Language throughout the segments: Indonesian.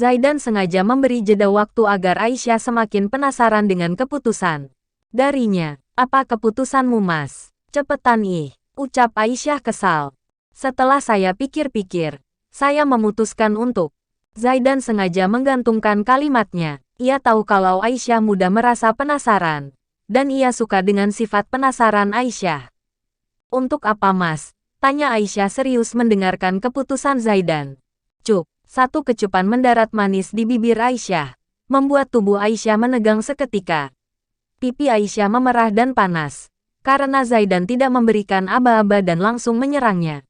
Zaidan sengaja memberi jeda waktu agar Aisyah semakin penasaran dengan keputusan darinya. Apa keputusanmu, Mas? Cepetan ucap Aisyah kesal. Setelah saya pikir-pikir, saya memutuskan untuk. Zaidan sengaja menggantungkan kalimatnya. Ia tahu kalau Aisyah mudah merasa penasaran. Dan ia suka dengan sifat penasaran Aisyah. Untuk apa, Mas? Tanya Aisyah serius mendengarkan keputusan Zaidan. Cuk, satu kecupan mendarat manis di bibir Aisyah. Membuat tubuh Aisyah menegang seketika. Pipi Aisyah memerah dan panas. Karena Zaidan tidak memberikan aba-aba dan langsung menyerangnya.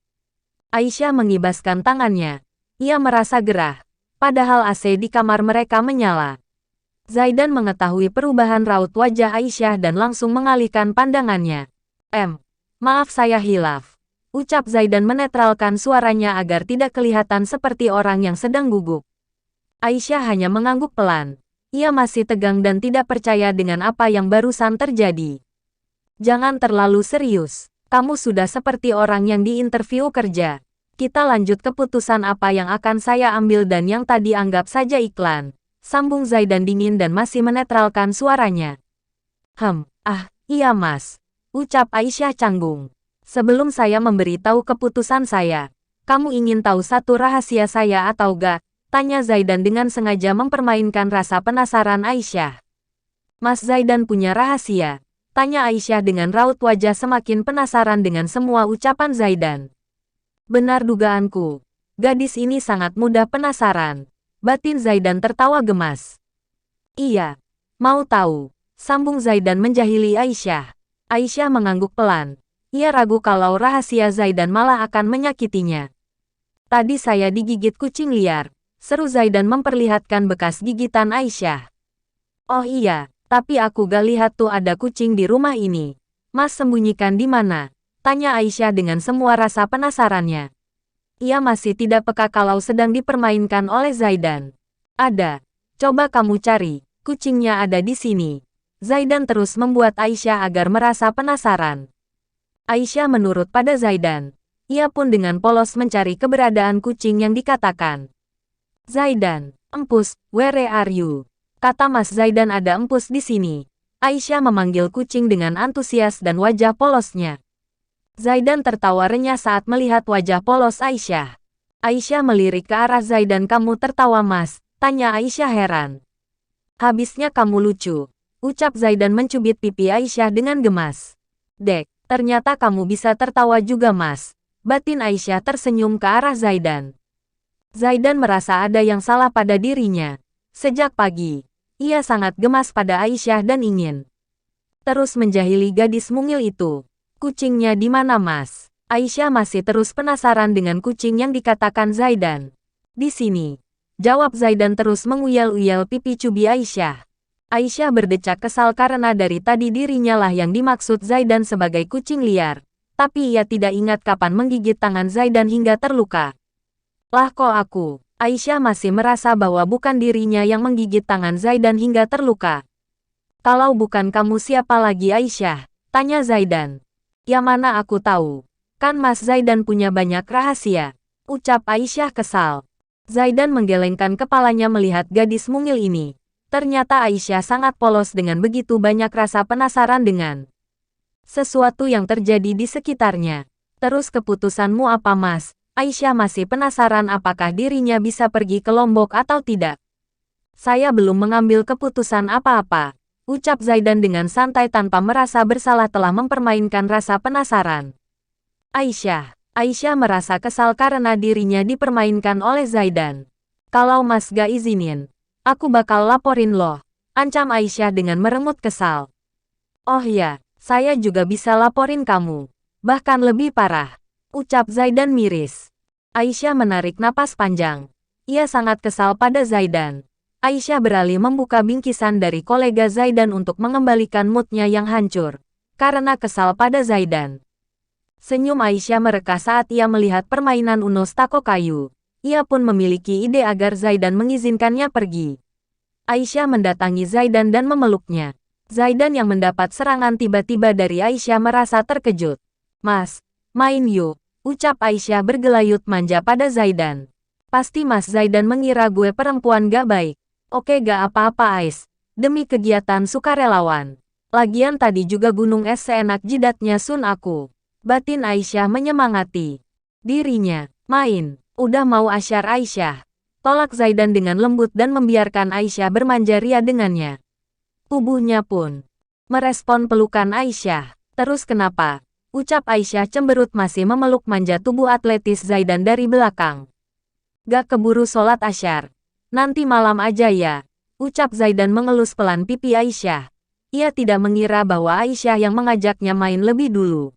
Aisyah mengibaskan tangannya. Ia merasa gerah. Padahal AC di kamar mereka menyala. Zaidan mengetahui perubahan raut wajah Aisyah dan langsung mengalihkan pandangannya. Maaf saya hilaf. Ucap Zaidan menetralkan suaranya agar tidak kelihatan seperti orang yang sedang gugup. Aisyah hanya mengangguk pelan. Ia masih tegang dan tidak percaya dengan apa yang barusan terjadi. Jangan terlalu serius. Kamu sudah seperti orang yang diinterview kerja. Kita lanjut keputusan apa yang akan saya ambil dan yang tadi anggap saja iklan. Sambung Zaidan dingin dan masih menetralkan suaranya. Iya Mas. Ucap Aisyah canggung. Sebelum saya memberitahu keputusan saya, kamu ingin tahu satu rahasia saya atau gak? Tanya Zaidan dengan sengaja mempermainkan rasa penasaran Aisyah. Mas Zaidan punya rahasia? Tanya Aisyah dengan raut wajah semakin penasaran dengan semua ucapan Zaidan. Benar dugaanku. Gadis ini sangat mudah penasaran. Batin Zaidan tertawa gemas. Iya. Mau tahu? Sambung Zaidan menjahili Aisyah. Aisyah mengangguk pelan. Ia ragu kalau rahasia Zaidan malah akan menyakitinya. Tadi saya digigit kucing liar. Seru Zaidan memperlihatkan bekas gigitan Aisyah. Oh iya, tapi aku gak lihat tuh ada kucing di rumah ini. Mas sembunyikan di mana? Tanya Aisyah dengan semua rasa penasarannya. Ia masih tidak peka kalau sedang dipermainkan oleh Zaidan. Ada. Coba kamu cari. Kucingnya ada di sini. Zaidan terus membuat Aisyah agar merasa penasaran. Aisyah menurut pada Zaidan. Ia pun dengan polos mencari keberadaan kucing yang dikatakan. Zaidan, empus, where are you? Kata Mas Zaidan ada empus di sini. Aisyah memanggil kucing dengan antusias dan wajah polosnya. Zaidan tertawa renyah saat melihat wajah polos Aisyah. Aisyah melirik ke arah Zaidan. Kamu tertawa Mas? Tanya Aisyah heran. Habisnya kamu lucu. Ucap Zaidan mencubit pipi Aisyah dengan gemas. Dek, ternyata kamu bisa tertawa juga Mas. Batin Aisyah tersenyum ke arah Zaidan. Zaidan merasa ada yang salah pada dirinya. Sejak pagi, ia sangat gemas pada Aisyah dan ingin terus menjahili gadis mungil itu. Kucingnya di mana Mas? Aisyah masih terus penasaran dengan kucing yang dikatakan Zaidan. Di sini, jawab Zaidan terus menguyal-uyal pipi cubi Aisyah. Aisyah berdecak kesal karena dari tadi dirinya lah yang dimaksud Zaidan sebagai kucing liar. Tapi ia tidak ingat kapan menggigit tangan Zaidan hingga terluka. Lah kok aku? Aisyah masih merasa bahwa bukan dirinya yang menggigit tangan Zaidan hingga terluka. Kalau bukan kamu siapa lagi Aisyah? Tanya Zaidan. Ya mana aku tahu. Kan Mas Zaidan punya banyak rahasia. Ucap Aisyah kesal. Zaidan menggelengkan kepalanya melihat gadis mungil ini. Ternyata Aisyah sangat polos dengan begitu banyak rasa penasaran dengan sesuatu yang terjadi di sekitarnya. Terus keputusanmu apa Mas? Aisyah masih penasaran apakah dirinya bisa pergi ke Lombok atau tidak. Saya belum mengambil keputusan apa-apa. Ucap Zaidan dengan santai tanpa merasa bersalah telah mempermainkan rasa penasaran. Aisyah merasa kesal karena dirinya dipermainkan oleh Zaidan. Kalau Mas gak izinin, aku bakal laporin loh. Ancam Aisyah dengan meremut kesal. Oh ya, saya juga bisa laporin kamu. Bahkan lebih parah. Ucap Zaidan miris. Aisyah menarik napas panjang. Ia sangat kesal pada Zaidan. Aisyah beralih membuka bingkisan dari kolega Zaidan untuk mengembalikan moodnya yang hancur. Karena kesal pada Zaidan. Senyum Aisyah mereka saat ia melihat permainan Uno Stako kayu. Ia pun memiliki ide agar Zaidan mengizinkannya pergi. Aisyah mendatangi Zaidan dan memeluknya. Zaidan yang mendapat serangan tiba-tiba dari Aisyah merasa terkejut. Mas, main yuk. Ucap Aisyah bergelayut manja pada Zaidan. Pasti Mas Zaidan mengira gue perempuan gak baik. Oke gak apa-apa Ais. Demi kegiatan sukarelawan. Lagian tadi juga gunung es seenak jidatnya Sun aku. Batin Aisyah menyemangati dirinya. Main. Udah mau asyar Aisyah. Tolak Zaidan dengan lembut dan membiarkan Aisyah bermanja ria dengannya. Tubuhnya pun merespon pelukan Aisyah. Terus kenapa? Ucap Aisyah cemberut masih memeluk manja tubuh atletis Zaidan dari belakang. Gak keburu sholat asyar. Nanti malam aja ya. Ucap Zaidan mengelus pelan pipi Aisyah. Ia tidak mengira bahwa Aisyah yang mengajaknya main lebih dulu.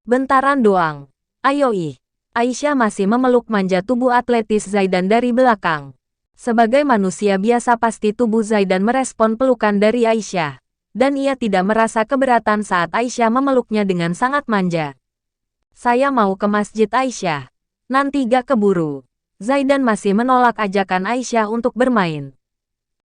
Bentaran doang. Ayo ih. Aisyah masih memeluk manja tubuh atletis Zaidan dari belakang. Sebagai manusia biasa pasti tubuh Zaidan merespon pelukan dari Aisyah. Dan ia tidak merasa keberatan saat Aisyah memeluknya dengan sangat manja. Saya mau ke masjid Aisyah. Nanti gak keburu. Zaidan masih menolak ajakan Aisyah untuk bermain.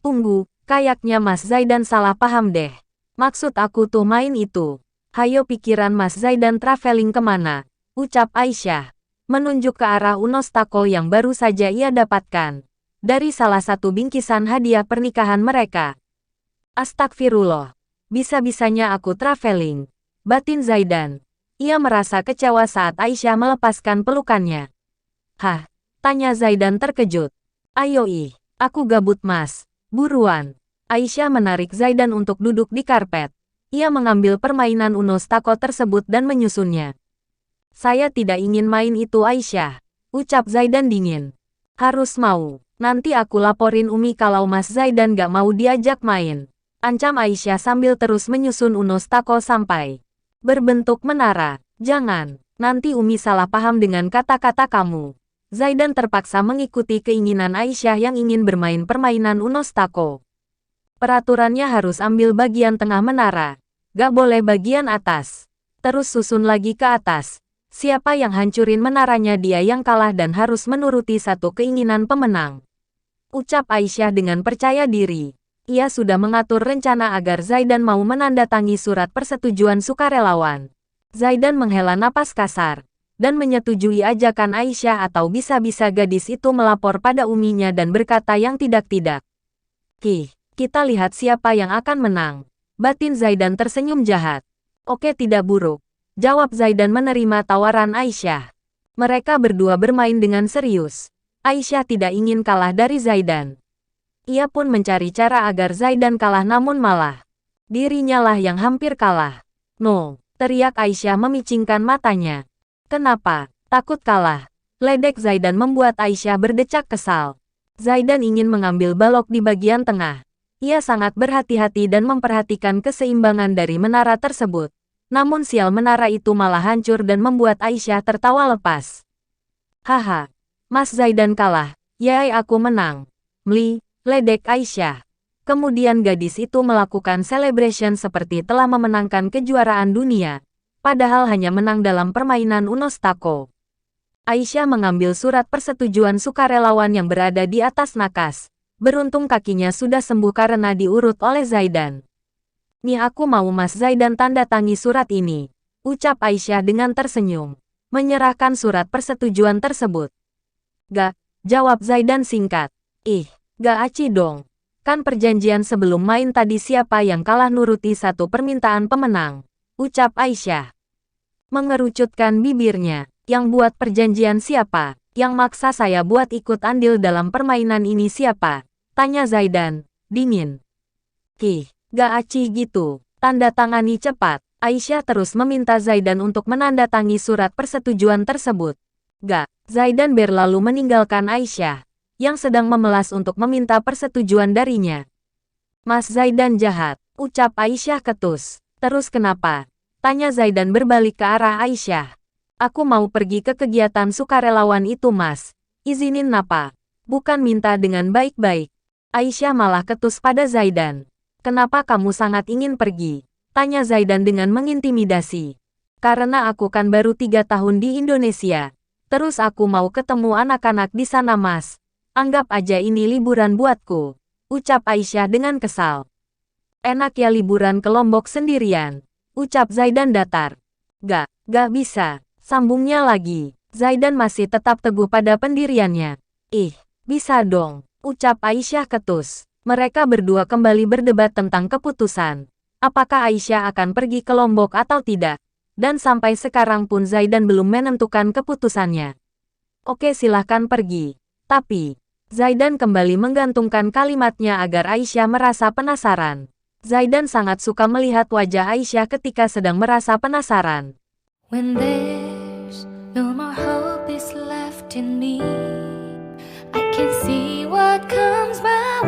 Tunggu, kayaknya Mas Zaidan salah paham deh. Maksud aku tuh main itu. Hayo pikiran Mas Zaidan traveling kemana? Ucap Aisyah. Menunjuk ke arah unos tako yang baru saja ia dapatkan. Dari salah satu bingkisan hadiah pernikahan mereka. Astagfirullah. Bisa-bisanya aku traveling. Batin Zaidan. Ia merasa kecewa saat Aisyah melepaskan pelukannya. Hah? Tanya Zaidan terkejut. Ayo ih, aku gabut Mas. Buruan. Aisyah menarik Zaidan untuk duduk di karpet. Ia mengambil permainan unos tako tersebut dan menyusunnya. Saya tidak ingin main itu Aisyah. Ucap Zaidan dingin. Harus mau. Nanti aku laporin Umi kalau Mas Zaidan gak mau diajak main. Ancam Aisyah sambil terus menyusun unos tako sampai berbentuk menara. Jangan, nanti Umi salah paham dengan kata-kata kamu. Zaidan terpaksa mengikuti keinginan Aisyah yang ingin bermain permainan unos tako. Peraturannya harus ambil bagian tengah menara. Gak boleh bagian atas. Terus susun lagi ke atas. Siapa yang hancurin menaranya dia yang kalah dan harus menuruti satu keinginan pemenang. Ucap Aisyah dengan percaya diri. Ia sudah mengatur rencana agar Zaidan mau menandatangi surat persetujuan sukarelawan. Zaidan menghela napas kasar. Dan menyetujui ajakan Aisyah atau bisa-bisa gadis itu melapor pada uminya dan berkata yang tidak-tidak. Kita lihat siapa yang akan menang. Batin Zaidan tersenyum jahat. Oke tidak buruk. Jawab Zaidan menerima tawaran Aisyah. Mereka berdua bermain dengan serius. Aisyah tidak ingin kalah dari Zaidan. Ia pun mencari cara agar Zaidan kalah namun malah dirinya lah yang hampir kalah. No, teriak Aisyah memicingkan matanya. Kenapa? Takut kalah. Ledek Zaidan membuat Aisyah berdecak kesal. Zaidan ingin mengambil balok di bagian tengah. Ia sangat berhati-hati dan memperhatikan keseimbangan dari menara tersebut. Namun sial menara itu malah hancur dan membuat Aisyah tertawa lepas. Haha, Mas Zaidan kalah. Yai aku menang. Ledek Aisyah. Kemudian gadis itu melakukan celebration seperti telah memenangkan kejuaraan dunia. Padahal hanya menang dalam permainan unos tako. Aisyah mengambil surat persetujuan sukarelawan yang berada di atas nakas. Beruntung kakinya sudah sembuh karena diurut oleh Zaidan. Nih aku mau Mas Zaidan tanda tangi surat ini. Ucap Aisyah dengan tersenyum. Menyerahkan surat persetujuan tersebut. Gak, jawab Zaidan singkat. Gak aci dong. Kan perjanjian sebelum main tadi siapa yang kalah nuruti satu permintaan pemenang. Ucap Aisyah. Mengerucutkan bibirnya. Yang buat perjanjian siapa? Yang maksa saya buat ikut andil dalam permainan ini siapa? Tanya Zaidan. Dingin. Gak aci gitu. Tanda tangani cepat. Aisyah terus meminta Zaidan untuk menandatangi surat persetujuan tersebut. Gak. Zaidan berlalu meninggalkan Aisyah. Yang sedang memelas untuk meminta persetujuan darinya. Mas Zaidan jahat. Ucap Aisyah ketus. Terus kenapa? Tanya Zaidan berbalik ke arah Aisyah. Aku mau pergi ke kegiatan sukarelawan itu Mas. Izinin napa? Bukan minta dengan baik-baik. Aisyah malah ketus pada Zaidan. Kenapa kamu sangat ingin pergi? Tanya Zaidan dengan mengintimidasi. Karena aku kan baru 3 tahun di Indonesia. Terus aku mau ketemu anak-anak di sana Mas. Anggap aja ini liburan buatku. Ucap Aisyah dengan kesal. Enak ya liburan ke Lombok sendirian. Ucap Zaidan datar. Gak bisa. Sambungnya lagi. Zaidan masih tetap teguh pada pendiriannya. Ih, bisa dong, ucap Aisyah ketus. Mereka berdua kembali berdebat tentang keputusan. Apakah Aisyah akan pergi ke Lombok atau tidak? Dan sampai sekarang pun Zaidan belum menentukan keputusannya. Oke, silahkan pergi. Tapi, Zaidan kembali menggantungkan kalimatnya agar Aisyah merasa penasaran. Zaidan sangat suka melihat wajah Aisyah ketika sedang merasa penasaran. When there's no more hope is left in me, I can see what comes my way.